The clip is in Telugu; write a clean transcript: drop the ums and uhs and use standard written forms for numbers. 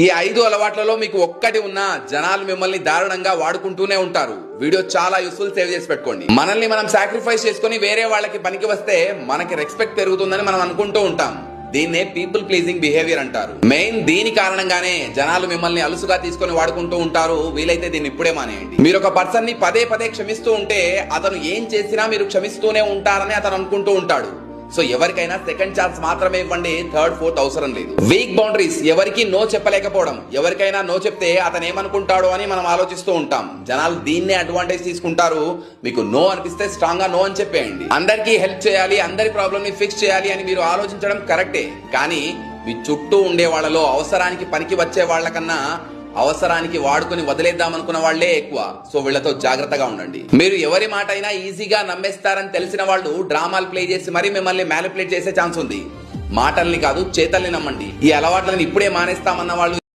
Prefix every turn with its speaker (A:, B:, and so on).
A: ఈ 5 అలవాట్లలో మీకు ఒక్కటి ఉన్నా జనాలు మిమ్మల్ని దారుణంగా వాడుకుంటూనే ఉంటారు. వీడియో చాలా యూస్ఫుల్, సేవ్ చేసి పెట్టుకోండి. మనల్ని మనం సాక్రిఫైస్ చేసుకుని వేరే వాళ్ళకి పనికి వస్తే మనకి రెస్పెక్ట్ పెరుగుతుందని మనం అనుకుంటూ ఉంటాం. దీన్నే పీపుల్ ప్లీజింగ్ బిహేవియర్ అంటారు. మెయిన్ దీని కారణంగానే జనాలు మిమ్మల్ని అలుసుగా తీసుకొని వాడుకుంటూ ఉంటారు. వీలైతే దీన్ని ఇప్పుడే మానేయండి. మీరు ఒక పర్సన్ ని పదే పదే క్షమిస్తూ ఉంటే అతను ఏం చేసినా మీరు క్షమిస్తూనే ఉంటారని అతను అనుకుంటూ ఉంటాడు. సో ఎవరికైనా సెకండ్ ఛాన్స్ మాత్రమే ఇవ్వండి, థర్డ్ ఫోర్త్ అవసరం లేదు. వీక్ బౌండరీస్, ఎవరికి నో చెప్పలేకపోవడం. ఎవరికైనా నో చెప్తే అతను ఏమనుకుంటాడో అని మనం ఆలోచిస్తూ ఉంటాం. జనాలు దీన్నే అడ్వాంటేజ్ తీసుకుంటారు. మీకు నో అనిపిస్తే స్ట్రాంగ్ గా నో అని చెప్పేయండి. అందరికీ హెల్ప్ చేయాలి, అందరి ప్రాబ్లమ్ ని ఫిక్స్ చేయాలి అని మీరు ఆలోచించడం కరెక్టే. కానీ మీ చుట్టూ ఉండే వాళ్ళలో అవసరానికి పనికి వచ్చే వాళ్ళకన్నా అవసరానికి వాడుకుని వదిలేద్దామనుకున్న వాళ్లే ఎక్కువ. సో వీళ్లతో జాగ్రత్తగా ఉండండి. మీరు ఎవరి మాట అయినా ఈజీగా నమ్మేస్తారని తెలిసిన వాళ్ళు డ్రామాలు ప్లే చేసి మరీ మిమ్మల్ని మ్యానిపులేట్ చేసే ఛాన్స్ ఉంది. మాటల్ని కాదు, చేతల్ని నమ్మండి. ఈ అలవాట్లను ఇప్పుడే మానేస్తామన్న వాళ్ళు